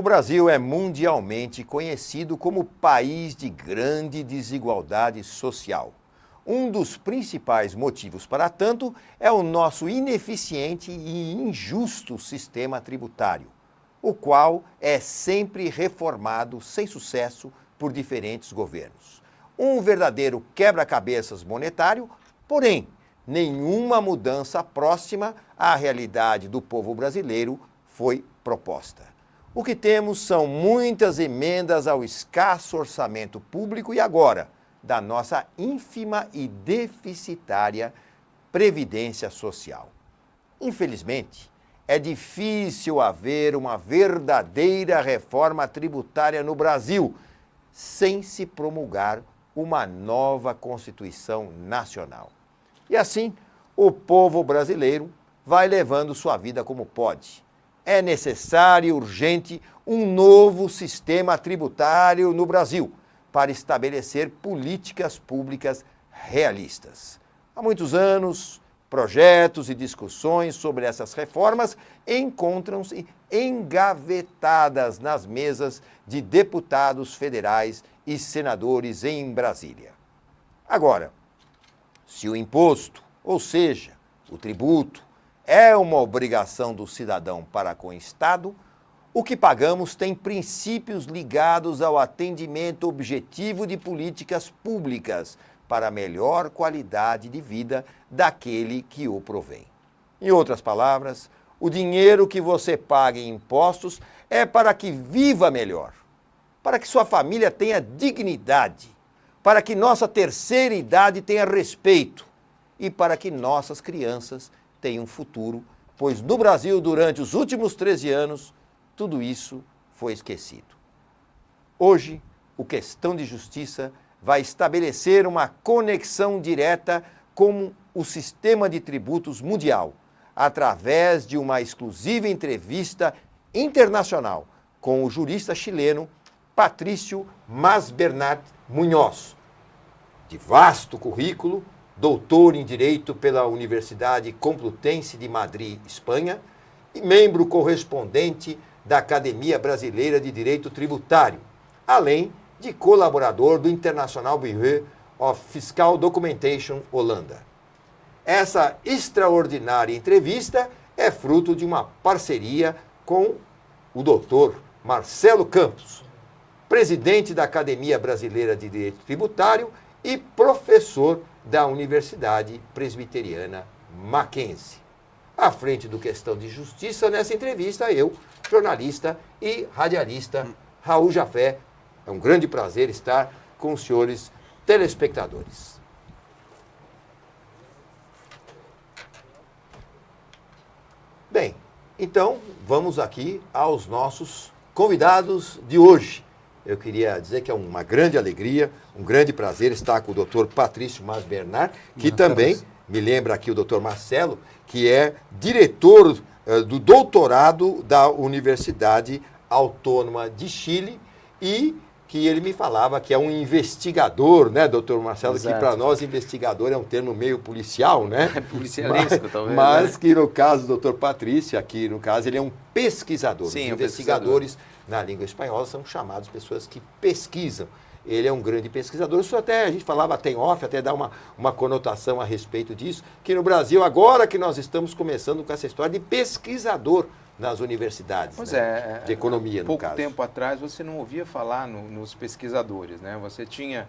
O Brasil é mundialmente conhecido como país de grande desigualdade social. Um dos principais motivos para tanto é o nosso ineficiente e injusto sistema tributário, o qual é sempre reformado sem sucesso por diferentes governos. Um verdadeiro quebra-cabeças monetário, porém, nenhuma mudança próxima à realidade do povo brasileiro foi proposta. O que temos são muitas emendas ao escasso orçamento público e agora, da nossa ínfima e deficitária Previdência Social. Infelizmente, é difícil haver uma verdadeira reforma tributária no Brasil sem se promulgar uma nova Constituição Nacional. E assim, o povo brasileiro vai levando sua vida como pode. É necessário e urgente um novo sistema tributário no Brasil para estabelecer políticas públicas realistas. Há muitos anos, projetos e discussões sobre essas reformas encontram-se engavetadas nas mesas de deputados federais e senadores em Brasília. Agora, se o imposto, ou seja, o tributo, é uma obrigação do cidadão para com o Estado, o que pagamos tem princípios ligados ao atendimento objetivo de políticas públicas para a melhor qualidade de vida daquele que o provém. Em outras palavras, o dinheiro que você paga em impostos é para que viva melhor, para que sua família tenha dignidade, para que nossa terceira idade tenha respeito e para que nossas crianças tenham um futuro, pois no Brasil, durante os últimos 13 anos, tudo isso foi esquecido. Hoje, o Questão de Justiça vai estabelecer uma conexão direta com o sistema de tributos mundial, através de uma exclusiva entrevista internacional com o jurista chileno Patrício Masbernat Munhoz, de vasto currículo, doutor em Direito pela Universidade Complutense de Madrid, Espanha, e membro correspondente da Academia Brasileira de Direito Tributário, além de colaborador do International Bureau of Fiscal Documentation, Holanda. Essa extraordinária entrevista é fruto de uma parceria com o doutor Marcelo Campos, presidente da Academia Brasileira de Direito Tributário e professor da Universidade Presbiteriana Mackenzie. À frente do Questão de Justiça, nessa entrevista, eu, jornalista e radialista Raul Jafé. É um grande prazer estar com os senhores telespectadores. Bem, então vamos aqui aos nossos convidados de hoje. Eu queria dizer que é uma grande alegria, um grande prazer estar com o doutor Patrício Masbernat, que também me lembra aqui o doutor Marcelo, que é diretor do doutorado da Universidade Autônoma de Chile e que ele me falava que é um investigador, né, doutor Marcelo? Exato. Que para nós investigador é um termo meio policial, né? É policialesco, talvez. Mas né? que no caso do doutor Patrício, aqui no caso, ele é um pesquisador. Sim, os investigadores na língua espanhola são chamados pessoas que pesquisam. Ele é um grande pesquisador. Isso até, a gente falava até em off, até dá uma conotação a respeito disso, que no Brasil, agora que nós estamos começando com essa história de pesquisador nas universidades, pois né? De economia, no caso. Pouco tempo atrás você não ouvia falar nos pesquisadores, né? Você tinha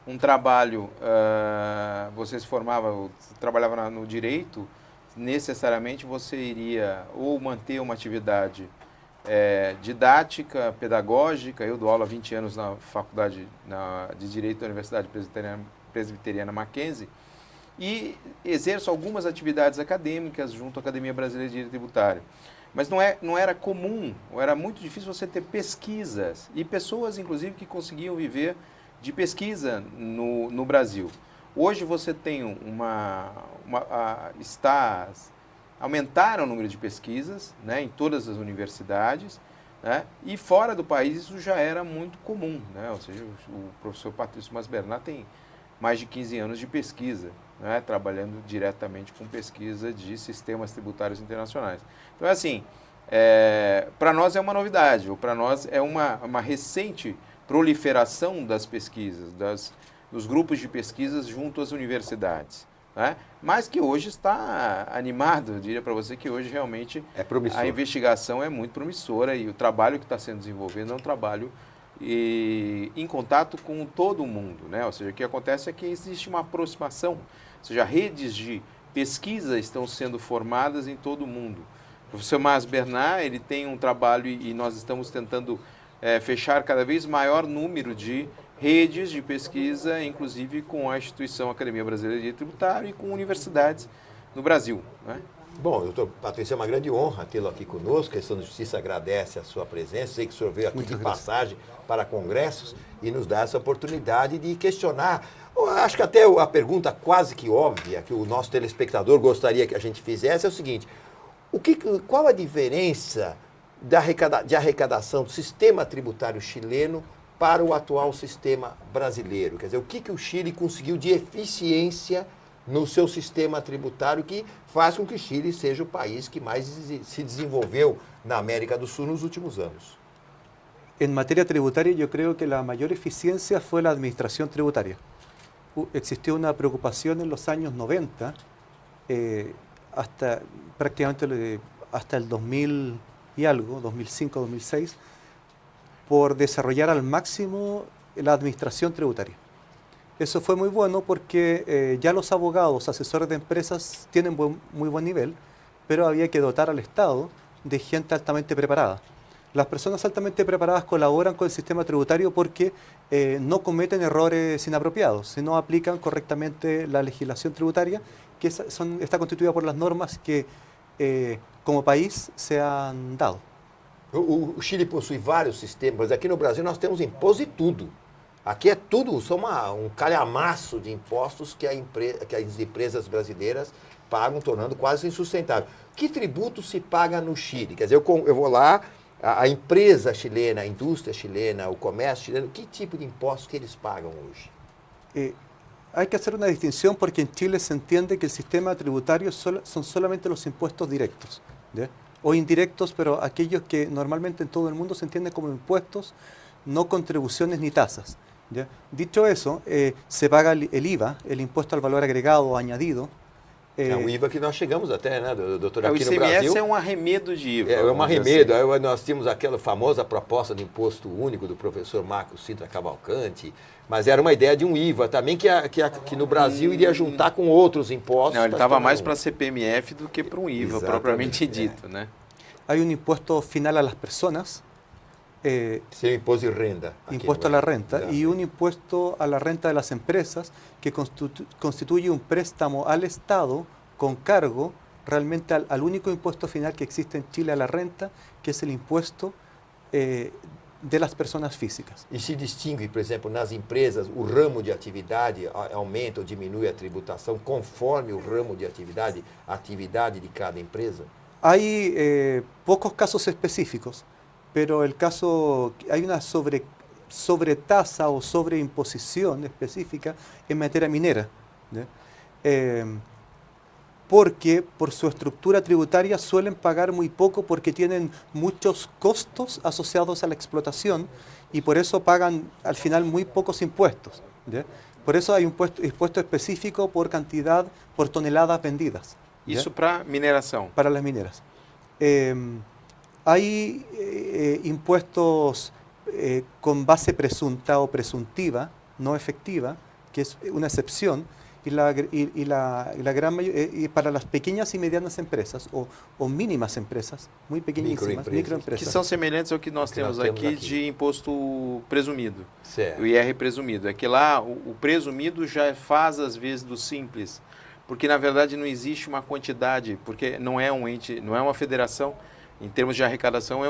um trabalho, você se formava, trabalhava no direito, necessariamente você iria ou manter uma atividade didática, pedagógica. Eu dou aula há 20 anos na faculdade de Direito da Universidade Presbiteriana Mackenzie e exerço algumas atividades acadêmicas junto à Academia Brasileira de Direito Tributário. Mas não era comum, era muito difícil você ter pesquisas e pessoas, inclusive, que conseguiam viver de pesquisa no Brasil. Hoje você tem aumentaram o número de pesquisas, né, em todas as universidades, né, e fora do país isso já era muito comum, né, ou seja, o professor Patrício Masbernat tem mais de 15 anos de pesquisa, né, trabalhando diretamente com pesquisa de sistemas tributários internacionais. Então, assim, para nós é uma novidade, ou para nós é uma recente proliferação das pesquisas, dos grupos de pesquisas junto às universidades. Né? Mas que hoje está animado, eu diria para você que hoje realmente a investigação é muito promissora e o trabalho que está sendo desenvolvido é um trabalho em contato com todo o mundo. Né? Ou seja, o que acontece é que existe uma aproximação, ou seja, redes de pesquisa estão sendo formadas em todo o mundo. O professor Mas Bernard, ele tem um trabalho e nós estamos tentando fechar cada vez maior número de redes de pesquisa, inclusive com a instituição Academia Brasileira de Direito Tributário e com universidades no Brasil. Né? Bom, doutor Patrício, é uma grande honra tê-lo aqui conosco. A Questão da Justiça agradece a sua presença. Sei que o senhor veio aqui de passagem para congressos e nos dá essa oportunidade de questionar. Acho que até a pergunta quase que óbvia que o nosso telespectador gostaria que a gente fizesse é o seguinte: qual a diferença de arrecadação do sistema tributário chileno para o atual sistema brasileiro? Quer dizer, o que o Chile conseguiu de eficiência no seu sistema tributário que faz com que o Chile seja o país que mais se desenvolveu na América do Sul nos últimos anos? En materia tributaria, yo creo que la mayor eficiencia fue la administración tributaria. Existió una preocupación en los años 90, hasta prácticamente hasta el 2000 y algo, 2005, 2006, por desarrollar al máximo la administración tributaria. Eso fue muy bueno porque ya los abogados, asesores de empresas tienen muy buen nivel, pero había que dotar al Estado de gente altamente preparada. Las personas altamente preparadas colaboran con el sistema tributario porque no cometen errores inapropiados, sino aplican correctamente la legislación tributaria, que está constituida por las normas que como país se han dado. O Chile possui vários sistemas, mas aqui no Brasil nós temos imposto de tudo. Aqui é tudo, só um calhamaço de impostos que as empresas brasileiras pagam, tornando quase insustentável. Que tributo se paga no Chile? Quer dizer, eu vou lá, a empresa chilena, a indústria chilena, o comércio chileno, que tipo de impostos que eles pagam hoje? Hay que hacer una distinción porque en Chile se entiende que el sistema tributario son solamente los impuestos directos, ¿ya? O indirectos, pero aquellos que normalmente en todo el mundo se entienden como impuestos, no contribuciones ni tasas. ¿Ya? Dicho eso, se paga el IVA, el impuesto al valor agregado o añadido. É o IVA que nós chegamos até, né, doutor, aqui no Brasil. O ICMS é um arremedo de IVA. É um arremedo. Assim. Nós tínhamos aquela famosa proposta de imposto único do professor Marcos Sintra Cavalcante, mas era uma ideia de um IVA também que no Brasil iria juntar com outros impostos. Não, ele estava mais para CPMF do que para um IVA, propriamente dito. Né? Há um imposto final a las personas. Sí, impuesto de renta. Impuesto a la renta y un impuesto a la renta de las empresas que constituye un préstamo al Estado con cargo realmente al único impuesto final que existe en Chile a la renta, que es el impuesto de las personas físicas. E se distingue, por exemplo, nas empresas, o ramo de atividade aumenta ou diminui a tributação conforme o ramo de atividade, a atividade de cada empresa? Hay pocos casos específicos, pero hay una sobretasa o sobreimposición específica en materia minera, ¿no? Porque por su estructura tributaria suelen pagar muy poco porque tienen muchos costos asociados a la explotación y por eso pagan al final muy pocos impuestos, ¿ya? Por eso hay un impuesto específico por cantidad, por toneladas vendidas. ¿Ya? Isso para mineração. Para las mineras. Hay impuestos con base presunta o presuntiva, no efectiva, que es una excepción, y para las pequeñas y medianas empresas, o mínimas empresas, muy pequeñísimas, microempresas. Que são semelhantes ao que nós temos aqui de imposto presumido, certo. O IR presumido. É que lá o presumido já faz às vezes do simples, porque na verdade não existe uma quantidade, porque não é um ente, não é uma federação. Em termos de arrecadação,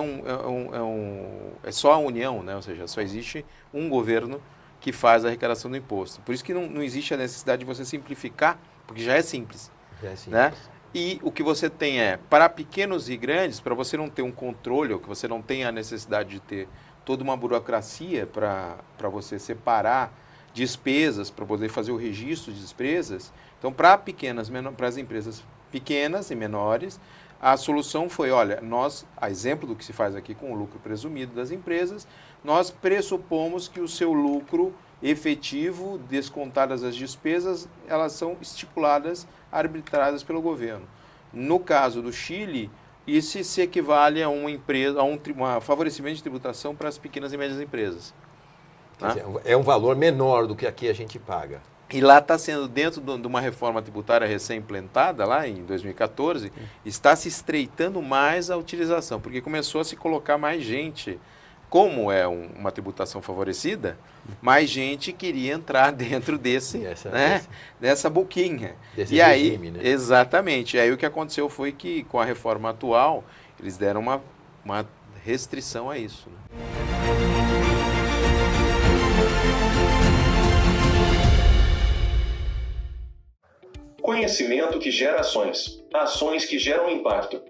é só a União, né? Ou seja, só existe um governo que faz a arrecadação do imposto. Por isso que não existe a necessidade de você simplificar, porque já é simples. Já é simples. Né? E o que você tem para pequenos e grandes, para você não ter um controle, ou que você não tenha a necessidade de ter toda uma burocracia para você separar despesas, para poder fazer o registro de despesas. Então, para as empresas pequenas e menores, a solução foi, olha, nós, a exemplo do que se faz aqui com o lucro presumido das empresas, nós pressupomos que o seu lucro efetivo, descontadas as despesas, elas são estipuladas, arbitradas pelo governo. No caso do Chile, isso se equivale a uma empresa, a um favorecimento de tributação para as pequenas e médias empresas. Quer dizer, é um valor menor do que aqui a gente paga. E lá está sendo, dentro de uma reforma tributária recém-implantada, lá em 2014, está se estreitando mais a utilização, porque começou a se colocar mais gente. Como é uma tributação favorecida, mais gente queria entrar dentro dessa boquinha. Desse e aí, regime, né? exatamente. E aí o que aconteceu foi que, com a reforma atual, eles deram uma restrição a isso. Né? Conhecimento que gera ações. Ações que geram impacto.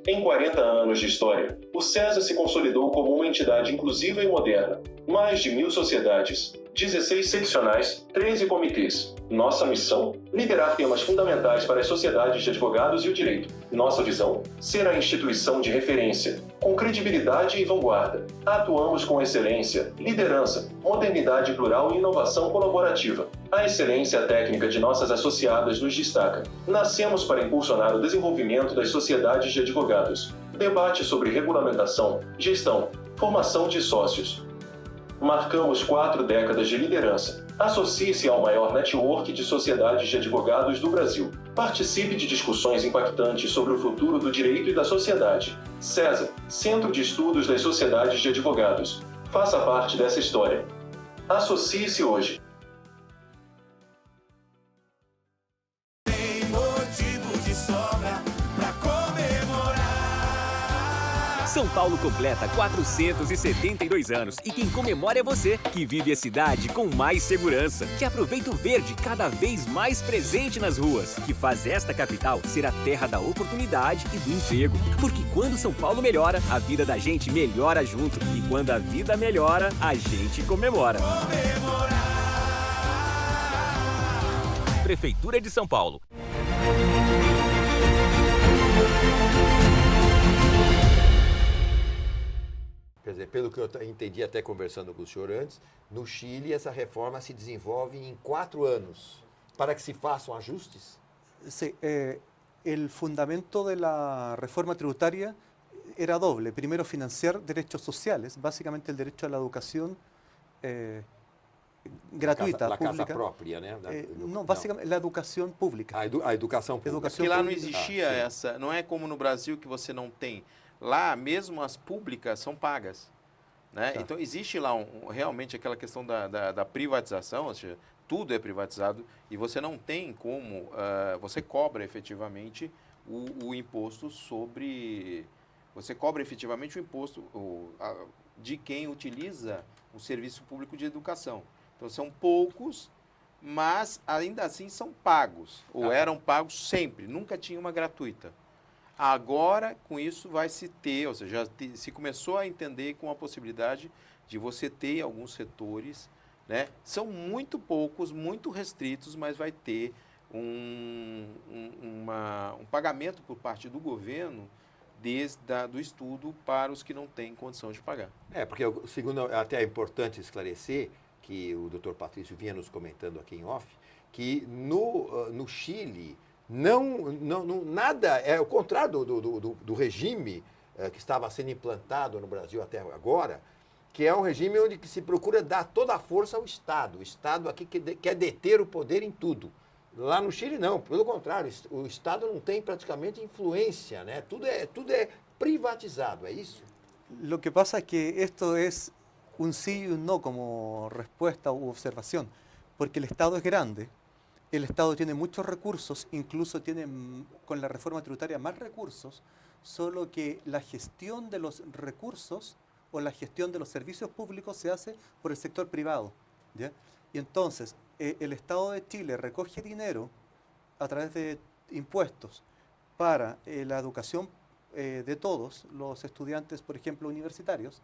Em 40 anos de história, o SESA se consolidou como uma entidade inclusiva e moderna. Mais de 1.000 sociedades, 16 seccionais, 13 comitês. Nossa missão? Liderar temas fundamentais para as sociedades de advogados e o direito. Nossa visão? Ser a instituição de referência, com credibilidade e vanguarda. Atuamos com excelência, liderança, modernidade plural e inovação colaborativa. A excelência técnica de nossas associadas nos destaca. Nascemos para impulsionar o desenvolvimento das sociedades de advogados. Debate sobre regulamentação, gestão, formação de sócios. Marcamos 4 décadas de liderança. Associe-se ao maior network de sociedades de advogados do Brasil. Participe de discussões impactantes sobre o futuro do direito e da sociedade. SESA, Centro de Estudos das Sociedades de Advogados. Faça parte dessa história. Associe-se hoje. São Paulo completa 472 anos e quem comemora é você, que vive a cidade com mais segurança, que aproveita o verde cada vez mais presente nas ruas, que faz esta capital ser a terra da oportunidade e do emprego. Porque quando São Paulo melhora, a vida da gente melhora junto. E quando a vida melhora, a gente comemora. Prefeitura de São Paulo. Quer dizer, pelo que eu entendi até conversando com o senhor antes, no Chile essa reforma se desenvolve em 4 anos, para que se façam ajustes? Sí, el fundamento de la reforma tributaria era doble. Primero, financiar derechos sociales, básicamente el derecho a la educación gratuita, La casa pública. própria, né? No, básicamente la educación pública. A educação pública. Educação Porque lá não pública. existia essa, não é como no Brasil que você não tem. Lá mesmo as públicas são pagas. Né? Tá. Então existe lá realmente aquela questão da privatização, ou seja, tudo é privatizado e você não tem como, você cobra efetivamente o imposto sobre, você cobra efetivamente o imposto de quem utiliza o serviço público de educação. Então são poucos, mas ainda assim são pagos, ou eram pagos sempre, nunca tinha uma gratuita. Agora, com isso, vai se ter, ou seja, se começou a entender com a possibilidade de você ter alguns setores, né? São muito poucos, muito restritos, mas vai ter um pagamento por parte do governo do estudo para os que não têm condição de pagar. Porque, segundo, até é importante esclarecer, que o doutor Patrício vinha nos comentando aqui em off, que no Chile... nada, é o contrário do regime que estava sendo implantado no Brasil até agora, que é um regime onde se procura dar toda a força ao Estado. O Estado aqui quer deter o poder em tudo. Lá no Chile não, pelo contrário, o Estado não tem praticamente influência, né? Tudo é privatizado, é isso? Lo que pasa es que esto es un sí y un no como respuesta u observación, porque el Estado es grande. El Estado tiene muchos recursos, incluso tiene con la reforma tributaria más recursos, solo que la gestión de los recursos o la gestión de los servicios públicos se hace por el sector privado, ¿ya? Y entonces el Estado de Chile recoge dinero a través de impuestos para la educación de todos los estudiantes, por ejemplo, universitarios,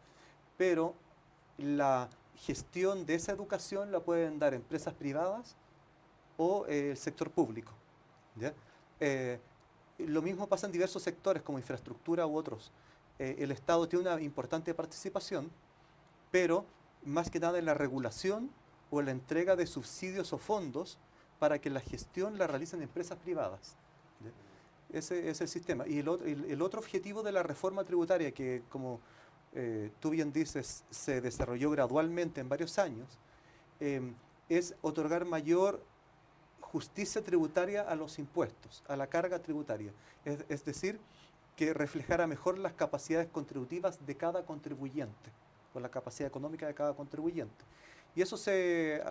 pero la gestión de esa educación la pueden dar empresas privadas o el sector público, ¿ya? lo mismo pasa en diversos sectores como infraestructura u otros. El Estado tiene una importante participación, pero más que nada en la regulación o en la entrega de subsidios o fondos para que la gestión la realicen empresas privadas. Ese es el sistema. Y el otro objetivo de la reforma tributaria, que como tú bien dices, se desarrolló gradualmente en varios años, es otorgar mayor justicia tributaria a los impuestos, a la carga tributaria. Es decir, que reflejara mejor las capacidades contributivas de cada contribuyente, o la capacidad económica de cada contribuyente. Y eso se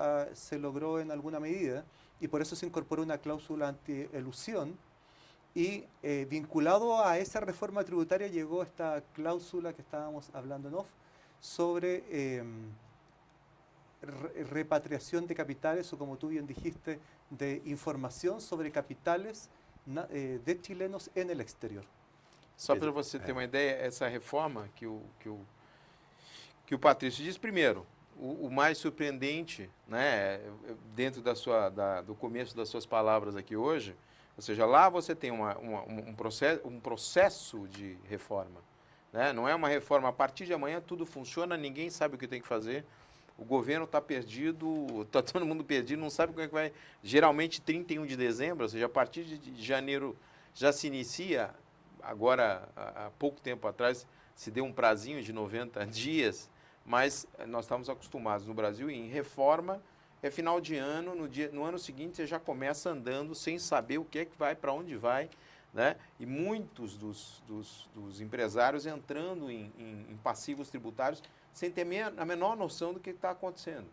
logró en alguna medida, y por eso se incorporó una cláusula anti-elusión, y vinculado a esa reforma tributaria llegó esta cláusula que estábamos hablando en off, sobre repatriación de capitales, o como tú bien dijiste, de información sobre capitales de chilenos en el exterior. Só para você ter uma ideia, essa reforma que o Patrício diz, primeiro, o mais surpreendente, né, dentro do começo das suas palavras aqui hoje, ou seja, lá você tem um processo de reforma. Né? Não é uma reforma, a partir de amanhã tudo funciona, ninguém sabe o que tem que fazer, o governo está perdido, está todo mundo perdido, não sabe como é que vai. Geralmente 31 de dezembro, ou seja, a partir de janeiro já se inicia. Agora, há pouco tempo atrás, se deu um prazinho de 90 dias, mas nós estamos acostumados no Brasil em reforma, é final de ano, no ano seguinte você já começa andando sem saber o que é que vai, para onde vai, né? E muitos dos empresários entrando em passivos tributários sem ter a menor noção do que está acontecendo.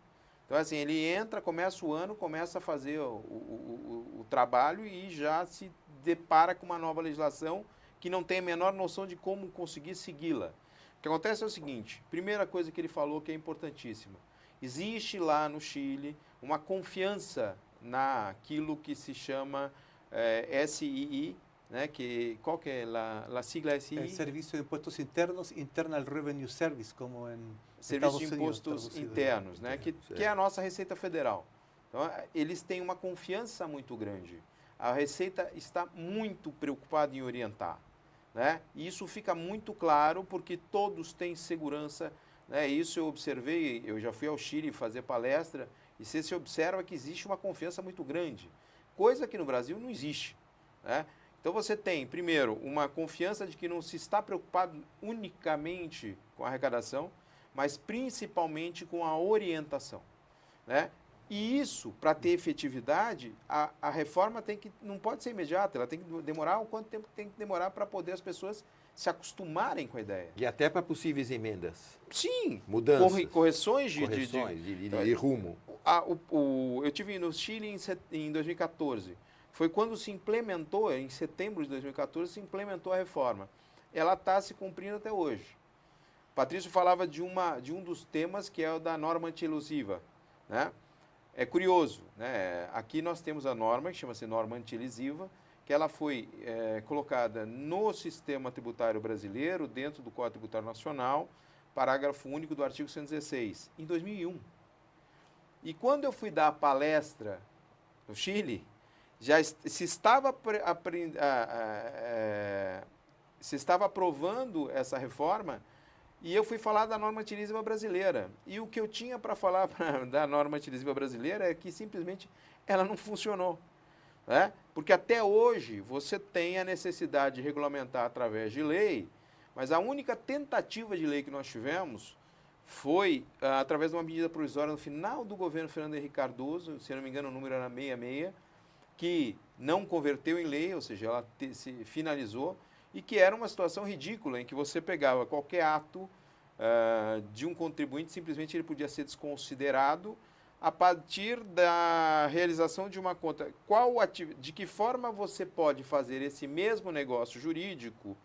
Então, assim, ele entra, começa o ano, começa a fazer o trabalho e já se depara com uma nova legislação que não tem a menor noção de como conseguir segui-la. O que acontece é o seguinte, primeira coisa que ele falou que é importantíssima, existe lá no Chile uma confiança naquilo que se chama SII, né, qual que é a sigla SII? Serviço de Impostos Internos, Internal Revenue Service, como em Serviço de Impostos Internos, né, que é a nossa Receita Federal. Então, eles têm uma confiança muito grande. A Receita está muito preocupada em orientar. Né? E isso fica muito claro porque todos têm segurança. Né? Isso eu observei, eu já fui ao Chile fazer palestra, e você se observa que existe uma confiança muito grande, coisa que no Brasil não existe. Né? Então você tem, primeiro, uma confiança de que não se está preocupado unicamente com a arrecadação, mas principalmente com a orientação. Né? E isso, para ter efetividade, a reforma não pode ser imediata, ela tem que demorar o quanto tempo tem que demorar para poder as pessoas se acostumarem com a ideia. E até para possíveis emendas. Sim. Mudanças. Correções de rumo. Eu tive no Chile em 2014. Foi quando se implementou, em setembro de 2014, se implementou a reforma. Ela está se cumprindo até hoje. Patrício falava de um dos temas que é o da norma antielusiva, né? É curioso, né? Aqui nós temos a norma, que chama-se norma antielusiva, que ela foi colocada no sistema tributário brasileiro, dentro do Código Tributário Nacional, parágrafo único do artigo 116, em 2001. E quando eu fui dar a palestra no Chile, já se estava aprovando essa reforma, e eu fui falar da norma antielusiva brasileira. E o que eu tinha para falar da norma antielusiva brasileira é que simplesmente ela não funcionou. Né? Porque até hoje você tem a necessidade de regulamentar através de lei, mas a única tentativa de lei que nós tivemos foi através de uma medida provisória no final do governo Fernando Henrique Cardoso, se não me engano o número era 66, que não converteu em lei, ou seja, ela se finalizou, e que era uma situação ridícula, em que você pegava qualquer ato de um contribuinte, simplesmente ele podia ser desconsiderado a partir da realização de uma conta. De que forma você pode fazer esse mesmo negócio jurídico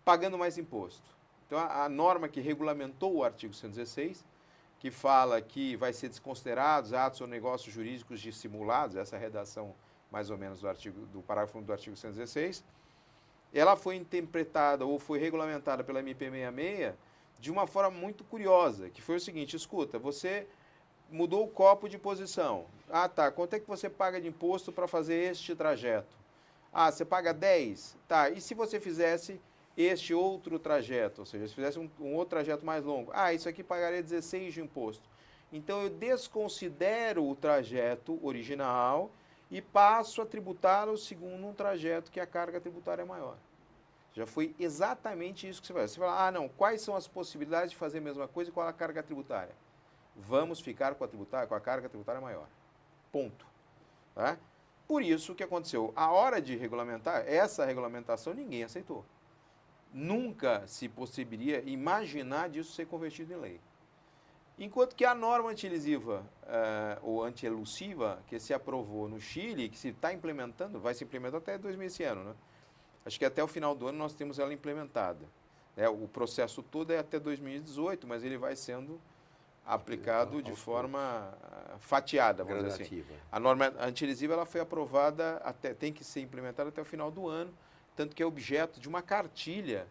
pagando mais imposto? Então, a norma que regulamentou o artigo 116, que fala que vai ser desconsiderados atos ou negócios jurídicos dissimulados, essa é a redação mais ou menos do parágrafo 1 do artigo 116, ela foi interpretada ou foi regulamentada pela MP 66 de uma forma muito curiosa, que foi o seguinte: escuta, você mudou o copo de posição. Ah, tá, quanto é que você paga de imposto para fazer este trajeto? Ah, você paga 10? Tá, e se você fizesse este outro trajeto, ou seja, se fizesse um outro trajeto mais longo, ah, isso aqui pagaria 16 de imposto. Então eu desconsidero o trajeto original e passo a tributá-lo segundo um trajeto que a carga tributária é maior. Já foi exatamente isso que você faz. Você fala, ah, não, quais são as possibilidades de fazer a mesma coisa e qual a carga tributária? Vamos ficar com a carga tributária maior. Ponto. Tá? Por isso que aconteceu. A hora de regulamentar, essa regulamentação ninguém aceitou. Nunca se possibilia imaginar disso ser convertido em lei. Enquanto que a norma antielusiva ou antielusiva que se aprovou no Chile, que se está implementando, vai se implementar até esse ano, né? Acho que até o final do ano nós temos ela implementada. O processo todo é até 2018, mas ele vai sendo aplicado de forma fatiada, vamos dizer assim. A norma antielusiva ela foi aprovada, tem que ser implementada até o final do ano, tanto que é objeto de uma cartilha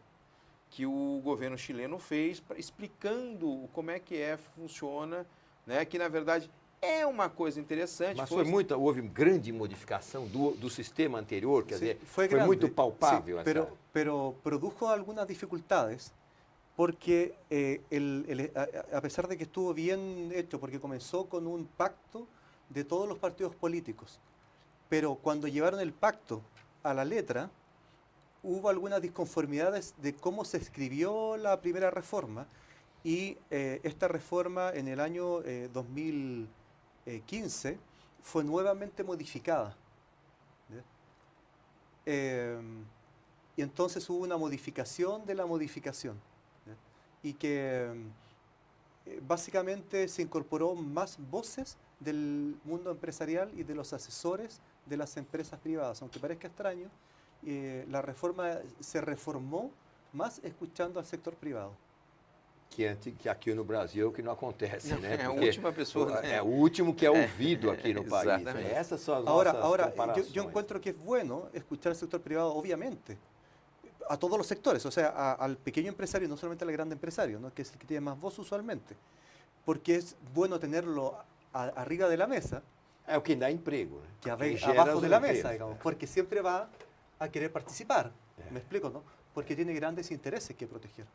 que o governo chileno fez, explicando como é que funciona, né? Que na verdade é uma coisa interessante. Mas houve grande modificação do sistema anterior, quer dizer, foi grande, muito palpável. Sí, pero produjo algunas dificultades, porque a pesar de que estuvo bien hecho, porque comenzó con un pacto de todos los partidos políticos, pero cuando llevaron el pacto a la letra, hubo algunas disconformidades de cómo se escribió la primera reforma, y esta reforma en el año 2015 fue nuevamente modificada. Y entonces hubo una modificación de la modificación, y que básicamente se incorporó más voces del mundo empresarial y de los asesores de las empresas privadas. Aunque parezca extraño, la reforma se reformou mais escuchando ao setor privado. Que aqui no Brasil que não acontece, né? É a última pessoa. É o último que é ouvido aqui no país. Exatamente. Essas são as nossas comparações. Eu encontro que é bueno escuchar o setor privado, obviamente, a todos os sectores, o sea, al pequeño empresario, no solamente al grande empresario, ¿no? Que es el que tiene más voz usualmente, porque es bueno tenerlo arriba de la mesa. É o que dá emprego, né? Que abajo de la mesa, digamos, porque siempre va a querer participar, ¿me explico, no? Porque tiene grandes intereses que proteger.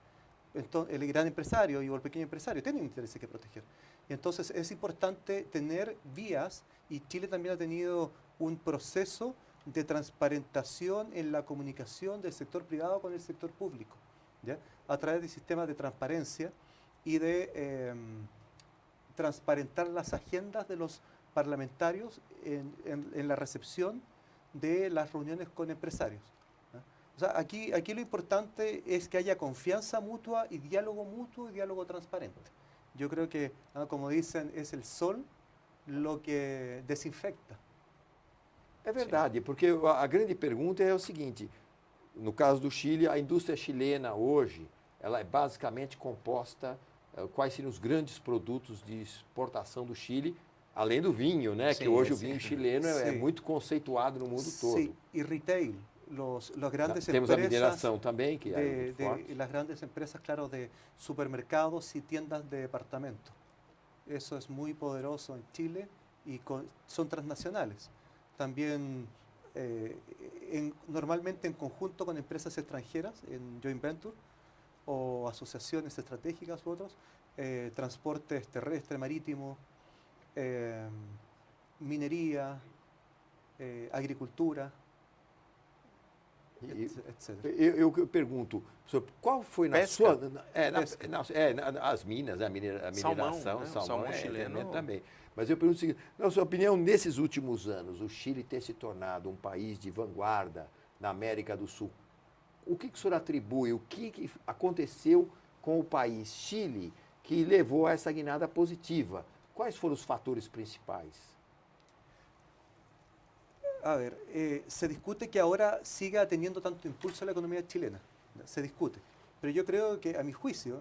Entonces, el gran empresario y el pequeño empresario tienen intereses que proteger. Y entonces es importante tener vías, y Chile también ha tenido un proceso de transparentación en la comunicación del sector privado con el sector público, ¿ya? A través de sistemas de transparencia y de transparentar las agendas de los parlamentarios en la recepción de las reuniones con empresarios. O sea, aquí lo importante es que haya confianza mutua y diálogo transparente. Yo creo que, como dicen, es el sol lo que desinfecta. É verdade, porque a grande pergunta é o seguinte, no caso do Chile, a indústria chilena hoje, ela é basicamente composta, quais seriam os grandes produtos de exportação do Chile, além do vinho, né? Sim, que hoje o vinho chileno é muito conceituado no mundo todo. Sim, e retail. Los grandes Temos a mineração também, que é muito forte. Las grandes empresas, claro, de supermercados y tiendas de departamento. Eso es muy poderoso en Chile y son transnacionales. También normalmente en conjunto con empresas extranjeras, en joint venture, o asociaciones estratégicas u otros, transportes terrestre, marítimo, minería, agricultura, etc. Eu pergunto, qual foi na Pesca? sua... as minas, a mineração, salmão chileno também. Mas eu pergunto o seguinte, na sua opinião, nesses últimos anos, o Chile ter se tornado um país de vanguarda na América do Sul, o que o senhor atribui, o que aconteceu com o país Chile que levou a essa guinada positiva? Quais foram os fatores principais? A ver, se discute que ahora siga teniendo tanto impulso la economía chilena, se discute. Pero yo creo que, a mi juicio,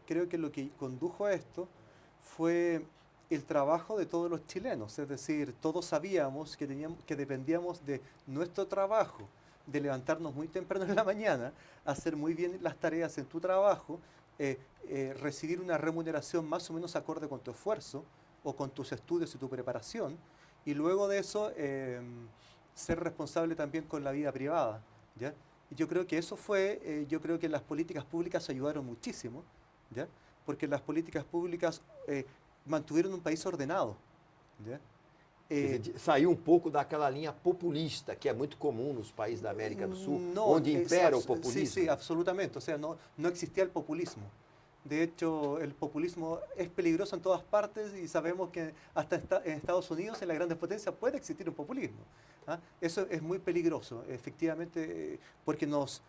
creo que lo que condujo a esto fue el trabajo de todos los chilenos. Es decir, todos sabíamos que dependíamos de nuestro trabajo, de levantarnos muy temprano en la mañana, hacer muy bien las tareas en tu trabajo, recibir una remuneración más o menos acorde con tu esfuerzo o con tus estudios y tu preparación, y luego de eso ser responsable también con la vida privada, ¿ya? Y yo creo que eso fue, yo creo que las políticas públicas ayudaron muchísimo, ¿ya? Porque las políticas públicas mantuvieron un país ordenado, ¿ya? Saiu pouco daquela linha populista, que é muito comum nos países da América do Sul, onde impera o populismo. Sí, sí, absolutamente. O sea, no existía el populismo. De hecho, el populismo es peligroso en todas partes y sabemos que hasta en Estados Unidos, en las grandes potencias, puede existir un populismo. ¿Ah? Eso es muy peligroso, efectivamente, porque nos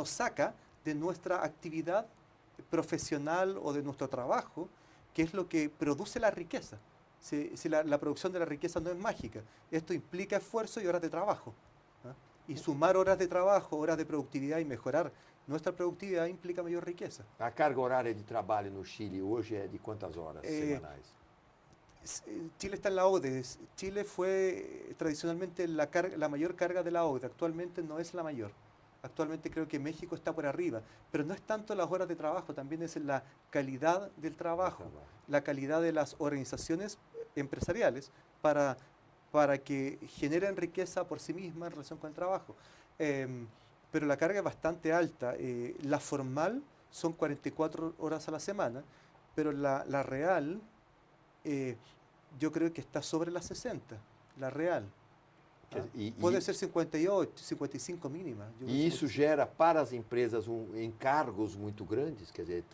saca de nuestra actividad profesional o de nuestro trabajo, que es lo que produce la riqueza. Si la producción de la riqueza no es mágica, esto implica esfuerzo y horas de trabajo. ¿Ah? Y sumar horas de trabajo, horas de productividad y mejorar nuestra productividad implica mayor riqueza. A carga horária de trabalho no Chile hoje é de quantas horas semanais? Chile está en la OCDE. Chile fue tradicionalmente la mayor carga de la OCDE. Actualmente no es la mayor. Actualmente creo que México está por arriba, pero no es tanto las horas de trabajo, también es la calidad del trabajo, la calidad de las organizaciones empresariales para que generen riqueza por sí mismas en relación con el trabajo. Pero la carga es bastante alta. La formal son 44 horas a la semana, pero la real yo creo que está sobre las 60, la real. Pode ser 58, 55 mínima. E isso gera para as empresas encargos muito grandes, quer dizer,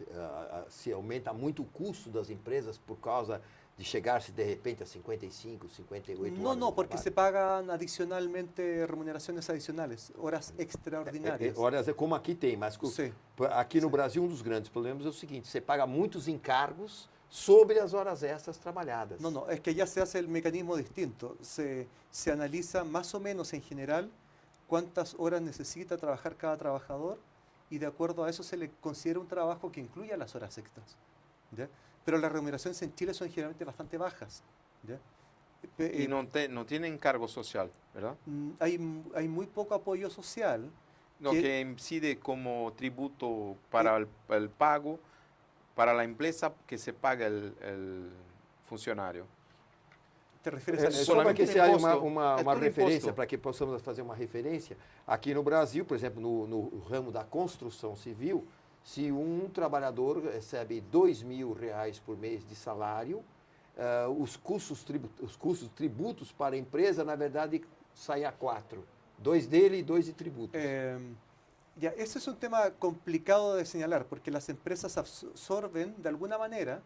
se aumenta muito o custo das empresas por causa de chegar-se de repente a 55, 58 horas. No, porque se pagan adicionalmente remunerações adicionais, horas extraordinárias. Horas é como aqui tem, mas aqui no Brasil um dos grandes problemas é o seguinte, você paga muitos encargos sobre as horas extras trabalhadas. No, es que ya se hace el mecanismo distinto. Se analiza más o menos en general cuántas horas necesita trabajar cada trabajador y de acuerdo a eso se le considera un trabajo que incluya las horas extras. ¿Ya? Pero las remuneraciones en Chile son generalmente bastante bajas. ¿Ya? Y no tienen cargo social, ¿verdad? Hay muy poco apoyo social. Lo que incide como tributo para el pago para la empresa que se paga el funcionário. Te refieres a só para que se haja uma referência, imposto. para que possamos fazer uma referência. Aqui no Brasil, por exemplo, no ramo da construção civil, se um trabalhador recebe R$2.000 por mês de salário, os tributos para a empresa, na verdade, saem a 4. 2 dele e 2 de tributos. Ya, ese es un tema complicado de señalar, porque las empresas absorben de alguna manera,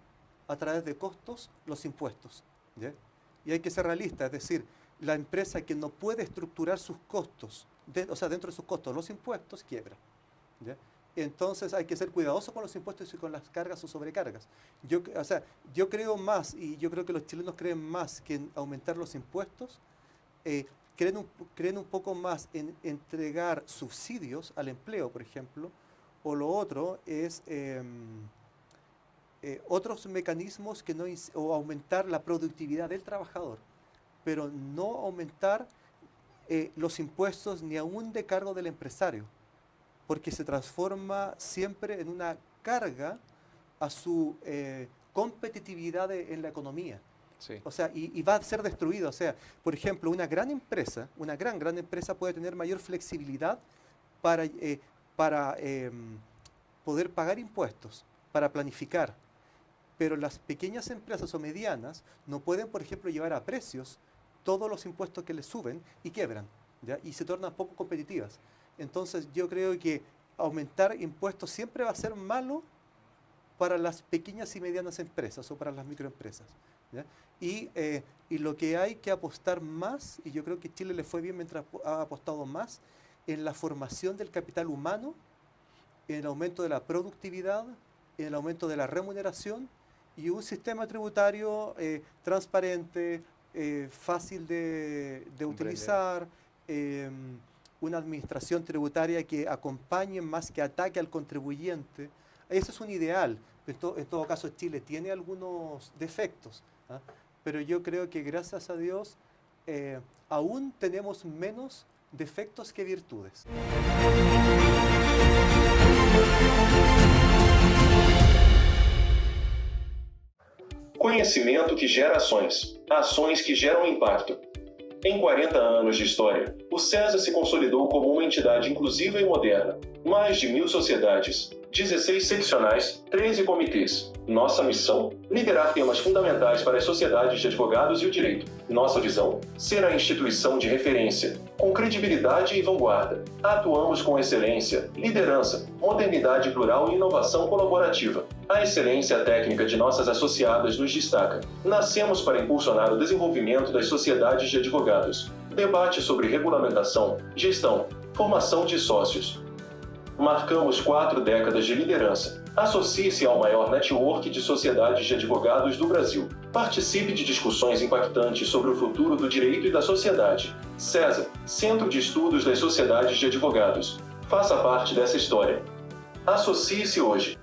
a través de costos, los impuestos. ¿Ya? Y hay que ser realista, es decir, la empresa que no puede estructurar sus costos, o sea, dentro de sus costos, los impuestos, quiebra. ¿Ya? Entonces hay que ser cuidadoso con los impuestos y con las cargas o sobrecargas. Yo creo más, y yo creo que los chilenos creen más que en aumentar los impuestos, creen un poco más en entregar subsidios al empleo, por ejemplo, o lo otro es otros mecanismos o aumentar la productividad del trabajador, pero no aumentar los impuestos ni aún de cargo del empresario, porque se transforma siempre en una carga a su competitividad en la economía. Sí. O sea, y va a ser destruido. O sea, por ejemplo, una gran empresa puede tener mayor flexibilidad para poder pagar impuestos, para planificar. Pero las pequeñas empresas o medianas no pueden, por ejemplo, llevar a precios todos los impuestos que les suben y quiebran, ¿ya? Y se tornan poco competitivas. Entonces yo creo que aumentar impuestos siempre va a ser malo para las pequeñas y medianas empresas o para las microempresas. ¿Ya? Y lo que hay que apostar más, y yo creo que Chile le fue bien mientras ha apostado más, en la formación del capital humano, en el aumento de la productividad, en el aumento de la remuneración y un sistema tributario transparente, fácil de utilizar, una administración tributaria que acompañe más que ataque al contribuyente. Eso es un ideal. En todo caso, Chile tiene algunos defectos, ¿ah? Pero yo creo que gracias a Dios aún tenemos menos defectos que virtudes. Conhecimento que gera ações. Ações que geram impacto. Em 40 anos de história, o SESA se consolidou como uma entidade inclusiva e moderna. Mais de 1.000 sociedades, 16 seccionais, 13 comitês. Nossa missão? Liderar temas fundamentais para as sociedades de advogados e o direito. Nossa visão? Ser a instituição de referência, com credibilidade e vanguarda. Atuamos com excelência, liderança, modernidade plural e inovação colaborativa. A excelência técnica de nossas associadas nos destaca. Nascemos para impulsionar o desenvolvimento das sociedades de advogados. Debate sobre regulamentação, gestão, formação de sócios. Marcamos 4 décadas de liderança. Associe-se ao maior network de sociedades de advogados do Brasil. Participe de discussões impactantes sobre o futuro do direito e da sociedade. SESA, Centro de Estudos das Sociedades de Advogados. Faça parte dessa história. Associe-se hoje.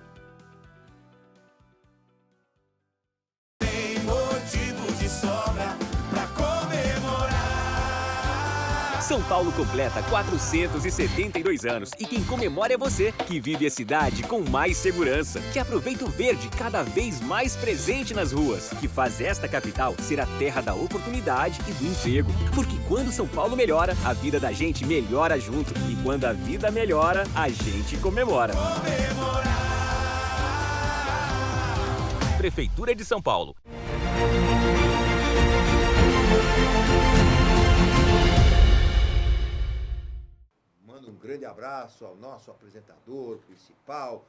São Paulo completa 472 anos e quem comemora é você, que vive a cidade com mais segurança, que aproveita o verde cada vez mais presente nas ruas, que faz esta capital ser a terra da oportunidade e do emprego. Porque quando São Paulo melhora, a vida da gente melhora junto. E quando a vida melhora, a gente comemora. Prefeitura de São Paulo. Um grande abraço ao nosso apresentador principal,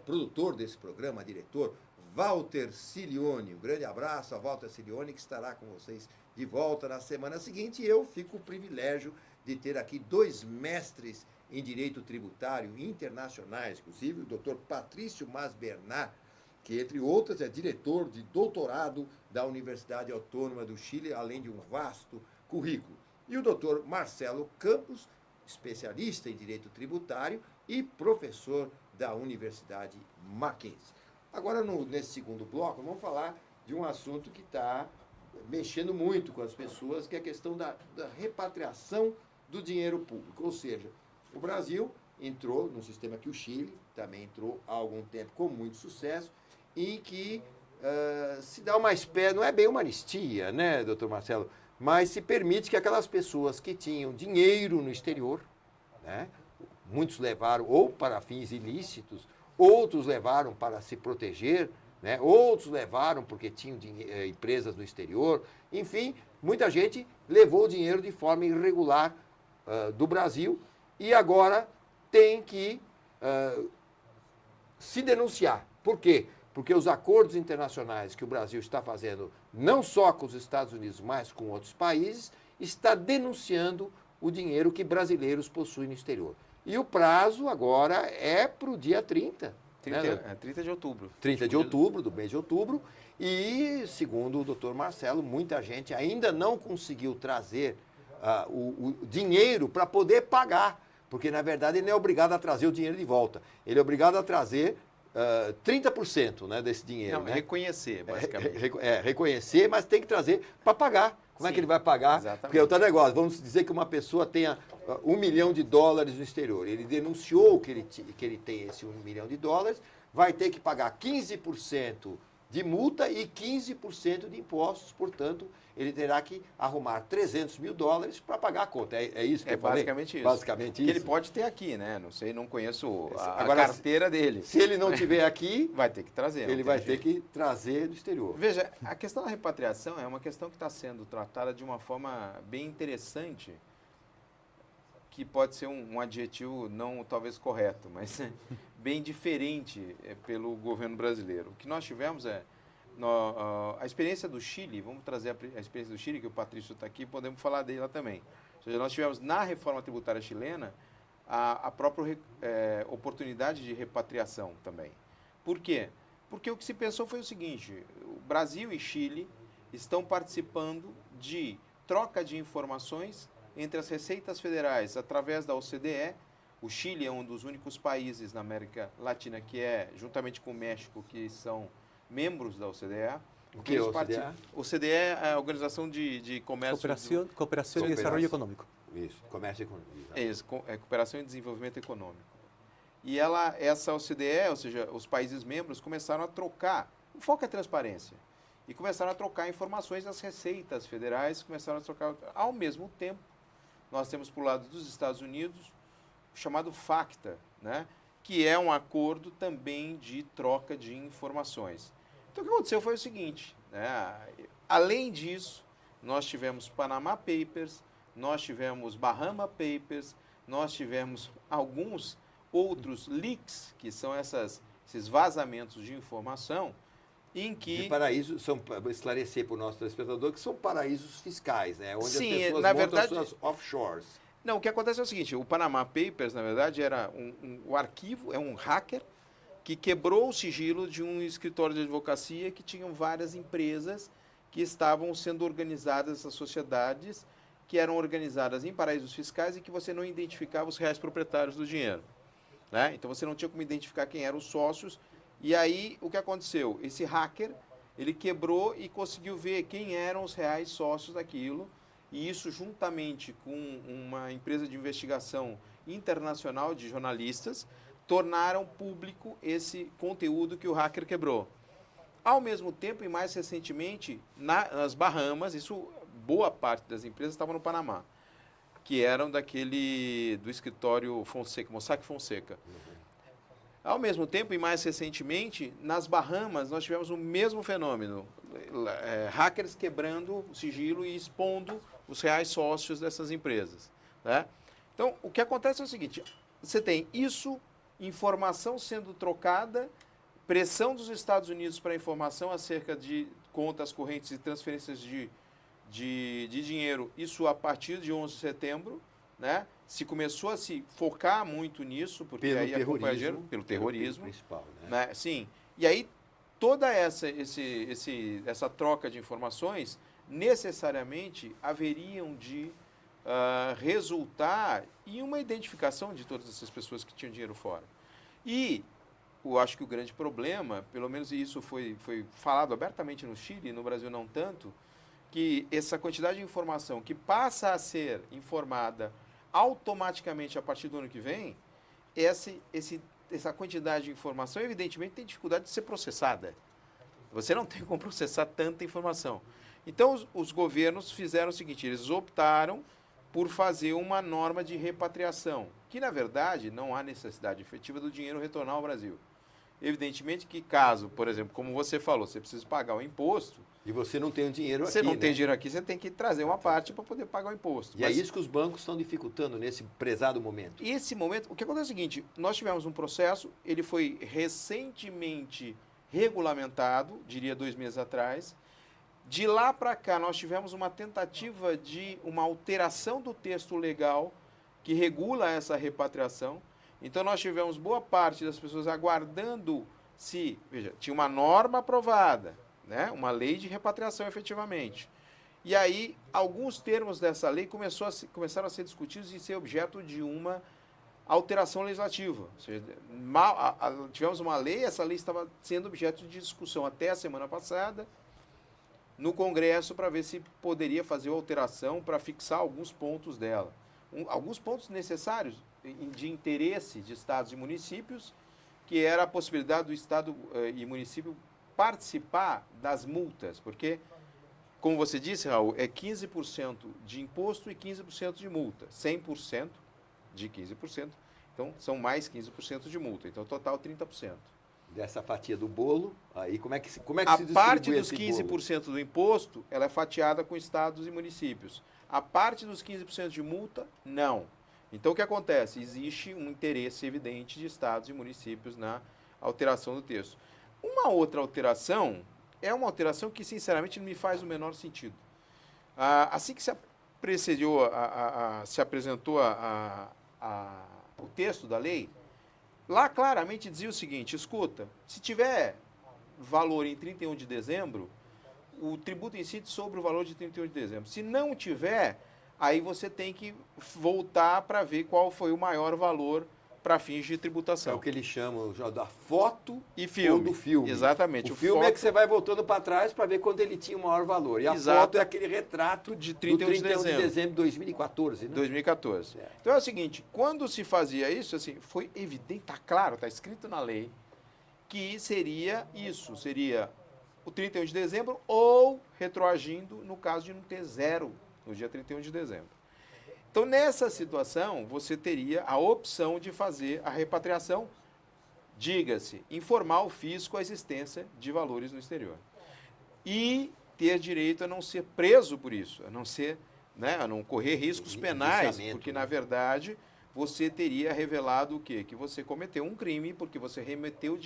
produtor desse programa, diretor, Walter Cilione. Um grande abraço a Walter Cilione, que estará com vocês de volta na semana seguinte. E eu fico o privilégio de ter aqui 2 mestres em Direito Tributário internacionais, inclusive o Dr. Patrício Mas Bernard, que, entre outras, é diretor de doutorado da Universidade Autônoma do Chile, além de um vasto currículo. E o Dr. Marcelo Campos, especialista em Direito Tributário e professor da Universidade Mackenzie. Agora, nesse segundo bloco, vamos falar de um assunto que está mexendo muito com as pessoas, que é a questão da repatriação do dinheiro público. Ou seja, o Brasil entrou num sistema que o Chile também entrou há algum tempo com muito sucesso, em que se dá uma espécie, não é bem uma anistia, né, doutor Marcelo? Mas se permite que aquelas pessoas que tinham dinheiro no exterior, né, muitos levaram ou para fins ilícitos, outros levaram para se proteger, né, outros levaram porque tinham empresas no exterior, enfim, muita gente levou o dinheiro de forma irregular do Brasil e agora tem que se denunciar. Por quê? Porque os acordos internacionais que o Brasil está fazendo, não só com os Estados Unidos, mas com outros países, está denunciando o dinheiro que brasileiros possuem no exterior. E o prazo agora é para o dia 30. 30 de outubro. 30 de outubro, do mês de outubro. E, segundo o doutor Marcelo, muita gente ainda não conseguiu trazer o dinheiro para poder pagar. Porque, na verdade, ele não é obrigado a trazer o dinheiro de volta. Ele é obrigado a trazer 30%, né, desse dinheiro. Não, né? Reconhecer, basicamente. Reconhecer, mas tem que trazer para pagar. Como é que ele vai pagar? Exatamente. Porque é outro negócio. Vamos dizer que uma pessoa tenha $1 milhão no exterior. Ele denunciou que ele tem esse $1 milhão, vai ter que pagar 15% de multa e 15% de impostos. Portanto, ele terá que arrumar $300 mil para pagar a conta. É isso que eu falei? Basicamente isso. Basicamente isso. Que ele pode ter aqui, né? Não sei, não conheço a Agora, carteira dele. Se ele não tiver aqui, vai ter que trazer. ele vai ter que trazer do exterior. Veja, a questão da repatriação é uma questão que está sendo tratada de uma forma bem interessante, que pode ser um adjetivo não talvez correto, mas bem diferente pelo governo brasileiro. O que nós tivemos a experiência do Chile, vamos trazer a experiência do Chile, que o Patrício está aqui, podemos falar dela também. Ou seja, nós tivemos na reforma tributária chilena a própria oportunidade de repatriação também. Por quê? Porque o que se pensou foi o seguinte: o Brasil e Chile estão participando de troca de informações entre as receitas federais através da OCDE. O Chile é um dos únicos países na América Latina que juntamente com o México, que são membros da OCDE. O que é a OCDE? OCDE é a Organização de Comércio... Cooperação e Desenvolvimento Econômico. Isso, comércio e economia. É isso, Cooperação e Desenvolvimento Econômico. E essa OCDE, ou seja, os países membros começaram a trocar. O foco é transparência. e começaram a trocar informações, as receitas federais começaram a trocar. Ao mesmo tempo, nós temos para o lado dos Estados Unidos o chamado FACTA, né? Que é um acordo também de troca de informações. Então, o que aconteceu foi o seguinte, né? Além disso, nós tivemos Panama Papers, nós tivemos Bahama Papers, nós tivemos alguns outros leaks, que são esses vazamentos de informação, em que... De paraísos, vou esclarecer para o nosso telespectador, que são paraísos fiscais, né? Onde Sim, as pessoas na montam verdade, suas offshores. Não, o que acontece é o seguinte, o Panama Papers, na verdade, era o arquivo, é um hacker que quebrou o sigilo de um escritório de advocacia que tinham várias empresas que estavam sendo organizadas, essas sociedades, que eram organizadas em paraísos fiscais e que você não identificava os reais proprietários do dinheiro, né? Então, você não tinha como identificar quem eram os sócios. E aí, o que aconteceu? Esse hacker, ele quebrou e conseguiu ver quem eram os reais sócios daquilo. E isso, juntamente com uma empresa de investigação internacional de jornalistas, tornaram público esse conteúdo que o hacker quebrou. Ao mesmo tempo, e mais recentemente, nas Bahamas, boa parte das empresas estavam no Panamá, que eram do escritório Fonseca, Mossack Fonseca. Ao mesmo tempo, e mais recentemente, nas Bahamas, nós tivemos o mesmo fenômeno. Hackers quebrando o sigilo e expondo os reais sócios dessas empresas, né? Então, o que acontece é o seguinte, você tem isso, informação sendo trocada, pressão dos Estados Unidos para informação acerca de contas correntes e transferências de dinheiro, isso a partir de 11 de setembro, né? Se começou a se focar muito nisso, porque Pelo aí terrorismo, pelo terrorismo, principal, né? Sim. E aí toda essa troca de informações necessariamente haveriam de resultar em uma identificação de todas essas pessoas que tinham dinheiro fora. E eu acho que o grande problema, pelo menos isso foi falado abertamente no Chile, no Brasil não tanto, que essa quantidade de informação que passa a ser informada automaticamente a partir do ano que vem, essa quantidade de informação, evidentemente, tem dificuldade de ser processada. Você não tem como processar tanta informação. Então, os governos fizeram o seguinte, eles optaram por fazer uma norma de repatriação, que, na verdade, não há necessidade efetiva do dinheiro retornar ao Brasil. Evidentemente que caso, por exemplo, como você falou, você precisa pagar o imposto. E você não tem o dinheiro aqui, Você não né? tem dinheiro aqui, você tem que trazer uma parte para poder pagar o imposto. E é isso que os bancos estão dificultando nesse prezado momento. E esse momento, o que acontece é o seguinte, nós tivemos um processo, ele foi recentemente regulamentado, diria 2 meses atrás. De lá para cá, nós tivemos uma tentativa de uma alteração do texto legal que regula essa repatriação. Então, nós tivemos boa parte das pessoas aguardando veja, tinha uma norma aprovada, né? Uma lei de repatriação efetivamente. E aí, alguns termos dessa lei começaram a ser discutidos e ser objeto de uma alteração legislativa. Ou seja, tivemos uma lei, essa lei estava sendo objeto de discussão até a semana passada no Congresso para ver se poderia fazer uma alteração para fixar alguns pontos dela. Alguns pontos necessários de interesse de estados e municípios, que era a possibilidade do estado e município participar das multas, porque, como você disse, Raul, é 15% de imposto e 15% de multa, 100% de 15%, então são mais 15% de multa, então total 30%. Dessa fatia do bolo, aí como é que se distribui A parte dos esse 15% do imposto, ela é fatiada com estados e municípios. A parte dos 15% de multa, não. Então, o que acontece? Existe um interesse evidente de estados e municípios na alteração do texto. Uma outra alteração é uma alteração que, sinceramente, não me faz o menor sentido. Assim que se apresentou o texto da lei, lá claramente dizia o seguinte, escuta, se tiver valor em 31 de dezembro, o tributo incide sobre o valor de 31 de dezembro. Se não tiver, aí você tem que voltar para ver qual foi o maior valor para fins de tributação. É o que eles chamam já da foto e filme. Ou do filme. Exatamente. O filme é que você vai voltando para trás para ver quando ele tinha o maior valor. E a foto é aquele retrato de 31 de dezembro de 2014. Né? 2014. É. Então é o seguinte, quando se fazia isso, assim, foi evidente, está claro, está escrito na lei, que seria isso, seria o 31 de dezembro ou retroagindo no caso de não ter zero no dia 31 de dezembro. Então, nessa situação, você teria a opção de fazer a repatriação, diga-se, informar o fisco a existência de valores no exterior. E ter direito a não ser preso por isso, a não ser, né, a não correr riscos penais, porque, na verdade, você teria revelado o quê? Que você cometeu um crime porque você remeteu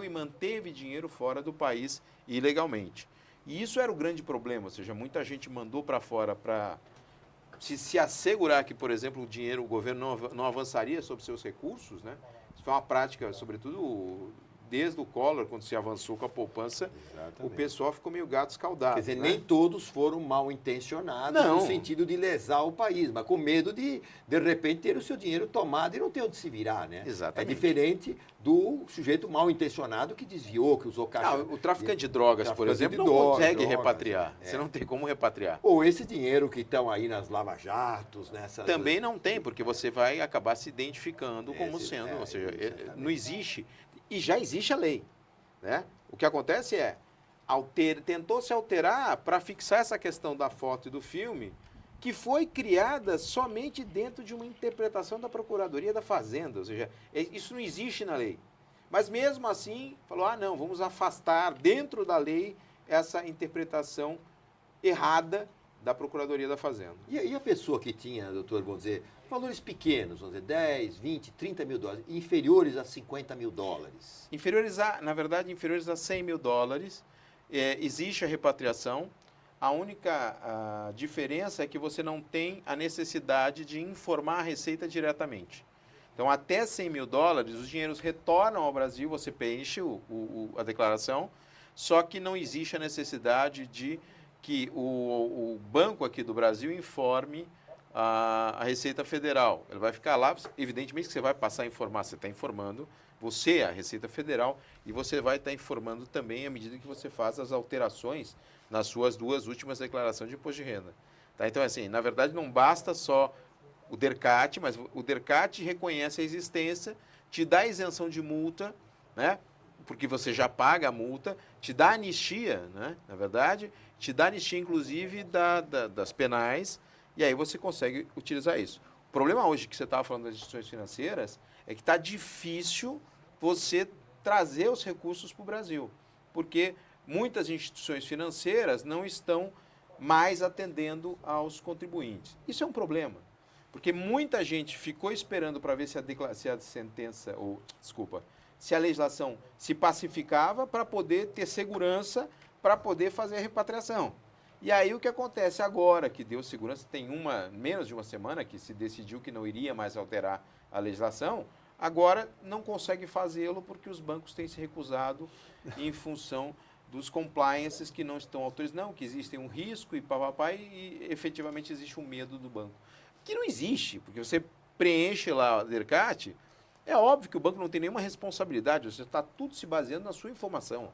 e manteve dinheiro fora do país ilegalmente. E isso era o grande problema, ou seja, muita gente mandou para fora para se assegurar que, por exemplo, o governo não avançaria sobre seus recursos, né? Isso foi uma prática, sobretudo, desde o Collor, quando se avançou com a poupança, o pessoal ficou meio gato escaldado. Quer dizer, né? nem todos foram mal intencionados no sentido de lesar o país, mas com medo de repente, ter o seu dinheiro tomado e não ter onde se virar, né? Exatamente. É diferente do sujeito mal intencionado que desviou, que usou caixa. O traficante de drogas, por exemplo, não consegue repatriar. Você não tem como repatriar. Ou esse dinheiro que estão aí nas lava-jatos, nessas... Também não tem, porque você vai acabar se identificando como sendo, ou seja, não existe... E já existe a lei, né? O que acontece é, tentou se alterar para fixar essa questão da foto e do filme, que foi criada somente dentro de uma interpretação da Procuradoria da Fazenda, ou seja, isso não existe na lei. Mas mesmo assim, falou, não, vamos afastar dentro da lei essa interpretação errada da Procuradoria da Fazenda. E a pessoa que tinha, doutor, vamos dizer, valores pequenos, vamos dizer, 10, 20, 30 mil dólares, inferiores a 50 mil dólares? Na verdade, inferiores a 100 mil dólares, existe a repatriação. A única diferença é que você não tem a necessidade de informar a Receita diretamente. Então, até 100 mil dólares, os dinheiros retornam ao Brasil, você preenche a declaração, só que não existe a necessidade de que o banco aqui do Brasil informe a Receita Federal. Ele vai ficar lá, evidentemente que você vai passar a informar, você está informando, você é a Receita Federal, e você vai estar informando também à medida que você faz as alterações nas suas 2 últimas declarações de imposto de renda. Tá? Então, assim, na verdade, não basta só o DERCAT, mas o DERCAT reconhece a existência, te dá isenção de multa, né? Porque você já paga a multa, te dá anistia, né? Na verdade, te dá anistia, inclusive, das penais, e aí você consegue utilizar isso. O problema hoje que você estava falando das instituições financeiras é que está difícil você trazer os recursos para o Brasil, porque muitas instituições financeiras não estão mais atendendo aos contribuintes. Isso é um problema, porque muita gente ficou esperando para ver se a sentença, se a legislação se pacificava para poder ter segurança para poder fazer a repatriação. E aí o que acontece agora, que deu segurança, tem menos de uma semana que se decidiu que não iria mais alterar a legislação, agora não consegue fazê-lo porque os bancos têm se recusado em função dos compliances que não estão autorizados. Não, que existe um risco e efetivamente existe um medo do banco. Que não existe, porque você preenche lá o DERCAT, é óbvio que o banco não tem nenhuma responsabilidade, você está tudo se baseando na sua informação.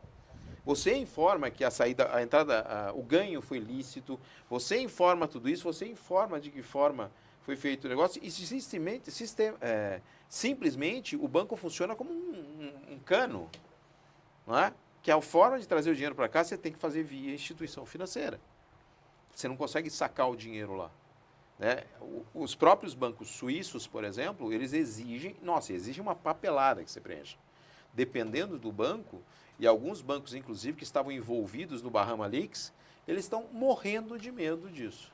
Você informa que a entrada, o ganho foi lícito, você informa tudo isso, você informa de que forma foi feito o negócio e simplesmente o banco funciona como um cano, não é? Que a forma de trazer o dinheiro para cá você tem que fazer via instituição financeira. Você não consegue sacar o dinheiro lá. Né? Os próprios bancos suíços, por exemplo, eles exigem uma papelada que você preencha. Dependendo do banco, e alguns bancos, inclusive, que estavam envolvidos no Bahama Leaks, eles estão morrendo de medo disso.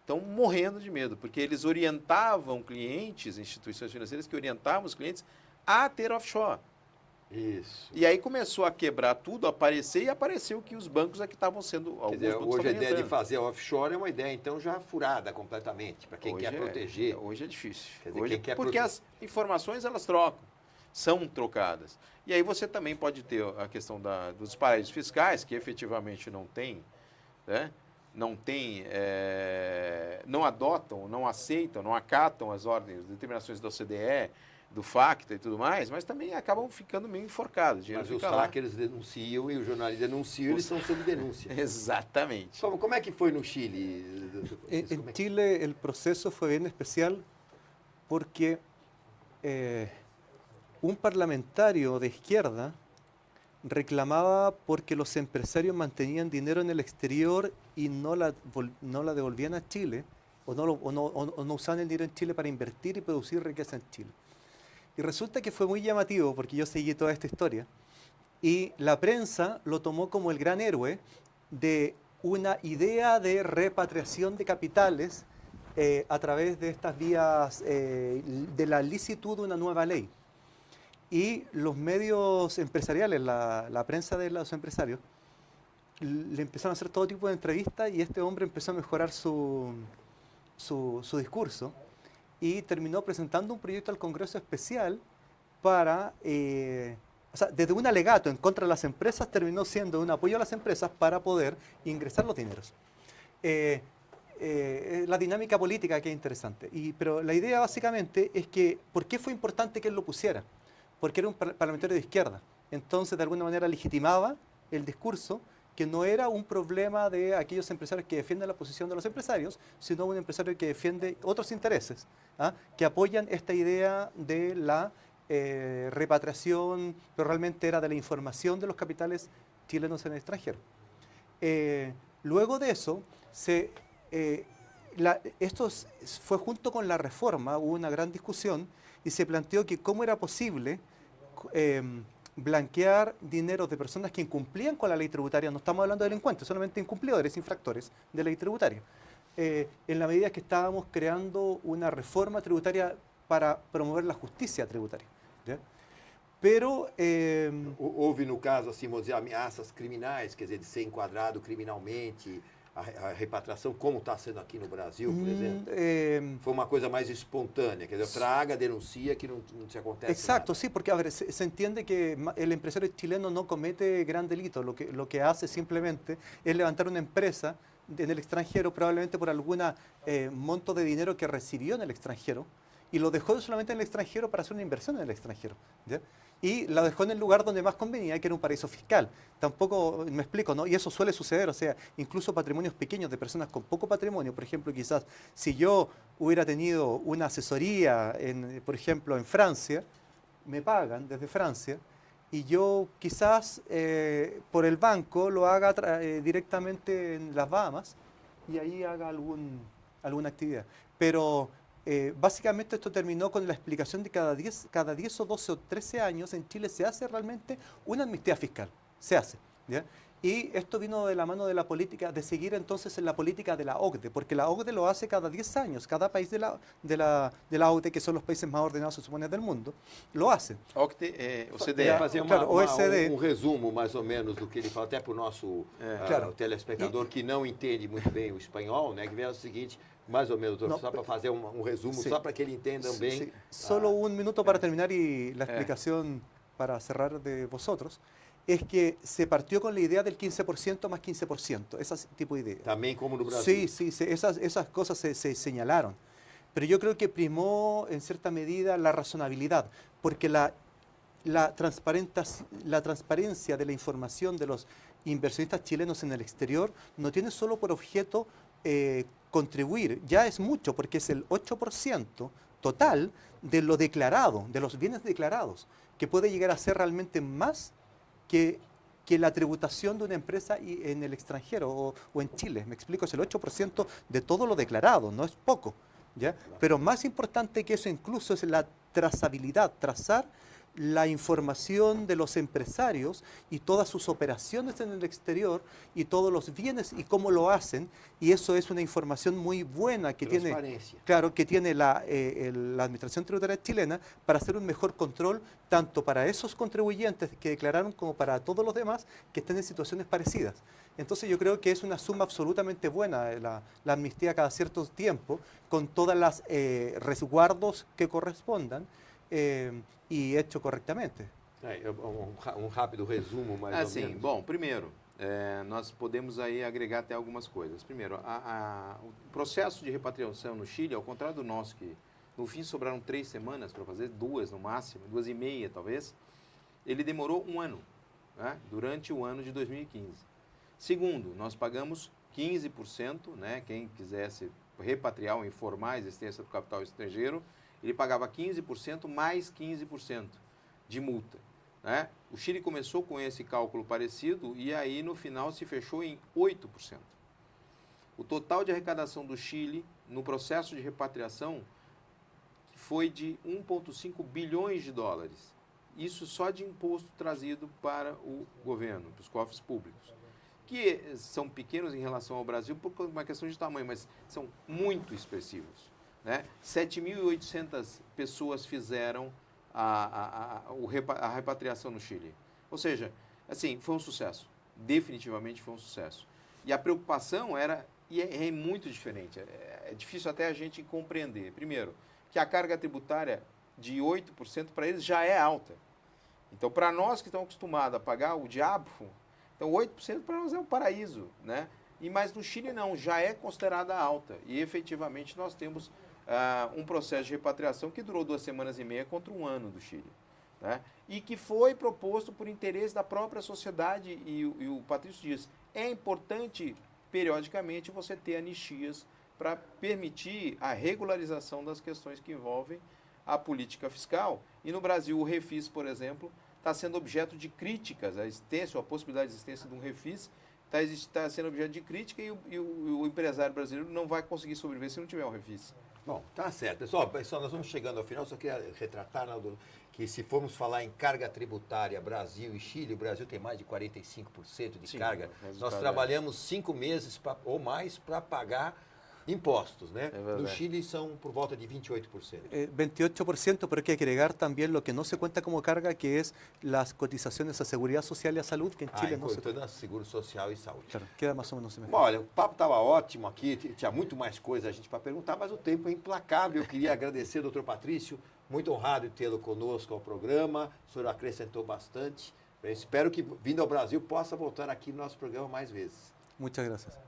Estão morrendo de medo, porque eles orientavam clientes, instituições financeiras que orientavam os clientes a ter offshore. Isso. E aí começou a quebrar tudo, apareceu que os bancos é que estavam sendo... Hoje a ideia de fazer offshore é uma ideia, então, já furada completamente, para quem quer proteger. Hoje é difícil. Porque as informações, elas trocam, são trocadas. E aí você também pode ter a questão dos paraísos fiscais, que efetivamente não tem, né? Não adotam, não aceitam, não acatam as ordens, as determinações da OCDE, do FACTA e tudo mais, mas também acabam ficando meio enforcados. Mas os hackers denunciam e os jornalistas denunciam, eles estão sob denúncia. Exatamente. Como é que foi no Chile? En Chile el proceso fue bien especial porque un parlamentario de izquierda reclamaba porque los empresarios mantenían dinero en el exterior y no la devolvían a Chile, o no usaban el dinero en Chile para invertir y producir riqueza en Chile. Y resulta que fue muy llamativo porque yo seguí toda esta historia y la prensa lo tomó como el gran héroe de una idea de repatriación de capitales a través de estas vías de la licitud de una nueva ley. Y los medios empresariales, la prensa de los empresarios, le empezaron a hacer todo tipo de entrevistas y este hombre empezó a mejorar su discurso y terminó presentando un proyecto al Congreso especial para, o sea, desde un alegato en contra de las empresas terminó siendo un apoyo a las empresas para poder ingresar los dineros. La dinámica política que es interesante, pero la idea básicamente es que, ¿por qué fue importante que él lo pusiera? Porque era un parlamentario de izquierda, entonces de alguna manera legitimaba el discurso que no era un problema de aquellos empresarios que defienden la posición de los empresarios, sino un empresario que defiende otros intereses, que apoyan esta idea de la repatriación, pero realmente era de la información de los capitales chilenos en el extranjero. Luego de eso, esto fue junto con la reforma, hubo una gran discusión y se planteó que cómo era posible blanquear dinero de personas que incumplían con la ley tributaria. No estamos hablando de delincuentes, solamente incumplidores, infractores de la ley tributaria. En la medida que estábamos creando una reforma tributaria para promover la justicia tributaria. ¿Ya? Pero... houve, no caso, assim, vamos dizer, ameaças criminais, quer dizer, de ser enquadrado criminalmente, a repatriação, como está sendo aqui no Brasil, por exemplo? Foi uma coisa mais espontânea, quer dizer, traga, denuncia, que não se acontece Exacto, nada. sí, porque a ver, se entiende que el empresario chileno no comete gran delito, lo que hace simplemente es levantar una empresa en el extranjero, probablemente por algún monto de dinero que recibió en el extranjero, y lo dejó solamente en el extranjero para hacer una inversión en el extranjero, ¿ya? Y la dejó en el lugar donde más convenía, que era un paraíso fiscal. Tampoco, me explico, ¿no? Y eso suele suceder, o sea, incluso patrimonios pequeños de personas con poco patrimonio, por ejemplo, quizás si yo hubiera tenido una asesoría, por ejemplo, en Francia, me pagan desde Francia, y yo quizás por el banco lo haga directamente en las Bahamas, y ahí haga alguna actividad. Pero... básicamente esto terminó con la explicación de cada 10 o 12 o 13 años en Chile se hace realmente una amnistía fiscal, se hace, ¿ya? Y esto vino de la mano de la política, de seguir entonces en la política de la OCDE, porque la OCDE lo hace cada 10 años, cada país de la OCDE, que son los países más ordenados, se supone, del mundo, lo hacen. OCDE, OCDE. Queria fazer Claro, OECD. resumo, mais ou menos, do que ele fala, até para o nosso Claro. telespectador que não entende muito bem o espanhol, né, que é o seguinte, mais ou menos, doutor, No, só para fazer resumo, sí. só para que ele entenda bem. Sí. Solo un minuto para terminar y la explicación para cerrar de vosotros, es que se partió con la idea del 15% más 15%, ese tipo de idea. Também como no Brasil. Sí, esas cosas se señalaron. Pero yo creo que primó en cierta medida la razonabilidad, porque la transparencia de la información de los inversionistas chilenos en el exterior no tiene solo por objeto contribuir, ya es mucho, porque es el 8% total de lo declarado, de los bienes declarados, que puede llegar a ser realmente más que la tributación de una empresa en el extranjero o en Chile. Me explico, es el 8% de todo lo declarado, no es poco, ¿ya? Pero más importante que eso incluso es la trazabilidad, trazar la información de los empresarios y todas sus operaciones en el exterior y todos los bienes y cómo lo hacen, y eso es una información muy buena que tiene, claro, que tiene la Administración Tributaria chilena para hacer un mejor control tanto para esos contribuyentes que declararon como para todos los demás que estén en situaciones parecidas. Entonces yo creo que es una suma absolutamente buena la amnistía cada cierto tiempo, con todas las resguardos que correspondan, e hecho corretamente. Rápido resumo, mais ou menos. Bom, primeiro, nós podemos aí agregar até algumas coisas. Primeiro, o processo de repatriação no Chile, ao contrário do nosso, que no fim sobraram 3 semanas para fazer, 2 no máximo, 2 e meia talvez, ele demorou 1 ano, né, durante o ano de 2015. Segundo, nós pagamos 15%, né, quem quisesse repatriar ou informar a existência do capital estrangeiro, ele pagava 15% mais 15% de multa. né? O Chile começou com esse cálculo parecido e aí no final se fechou em 8%. O total de arrecadação do Chile no processo de repatriação foi de 1,5 bilhões de dólares. Isso só de imposto trazido para o governo, para os cofres públicos, que são pequenos em relação ao Brasil por uma questão de tamanho, mas são muito expressivos, né? 7.800 pessoas fizeram a repatriação no Chile. Ou seja, assim, foi um sucesso. Definitivamente foi um sucesso. E a preocupação era, e é muito diferente, é difícil até a gente compreender. Primeiro, que a carga tributária de 8% para eles já é alta. Então, para nós que estamos acostumados a pagar o diabo, então 8% para nós é um paraíso, né? Mas no Chile não, já é considerada alta. E efetivamente nós temos um processo de repatriação que durou 2 semanas e meia contra 1 ano do Chile, né? E que foi proposto por interesse da própria sociedade e o Patrício diz, é importante periodicamente você ter anistias para permitir a regularização das questões que envolvem a política fiscal. E no Brasil, o refis, por exemplo, está sendo objeto de críticas, a existência ou a possibilidade de existência de um refis está sendo objeto de crítica e o empresário brasileiro não vai conseguir sobreviver se não tiver um refis. Bom, tá certo. Pessoal, nós vamos chegando ao final, só queria retratar, Naldo, que se formos falar em carga tributária Brasil e Chile, o Brasil tem mais de 45% de carga. Nós trabalhamos 5 meses ou mais para pagar impostos, né? No Chile são por volta de 28%. 28%, pero hay que agregar también lo que no se cuenta como carga, que es las cotizaciones a Seguridad Social y a Salud, que en Chile no se cuenta. Seguro Social e Saúde. Claro, queda mais ou menos semelhante. Bom, olha, o papo estava ótimo aqui, tinha muito mais coisa a gente para perguntar, mas o tempo é implacável. Eu queria agradecer ao Dr. Patrício, muito honrado de tê-lo conosco ao programa, o senhor acrescentou bastante. Eu espero que, vindo ao Brasil, possa voltar aqui no nosso programa mais vezes. Muchas gracias.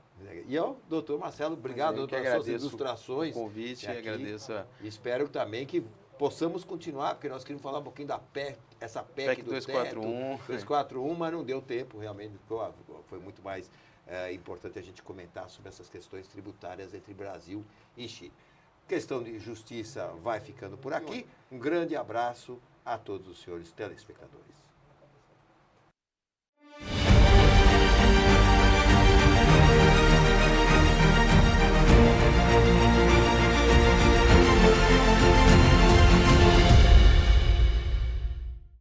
E eu, doutor Marcelo, obrigado pelas suas ilustrações. O convite, agradeço. E espero também que possamos continuar, porque nós queríamos falar um pouquinho da PEC, essa PEC do 241. 241, mas não deu tempo, realmente, foi muito mais importante a gente comentar sobre essas questões tributárias entre Brasil e Chile. Questão de justiça vai ficando por aqui. Um grande abraço a todos os senhores telespectadores.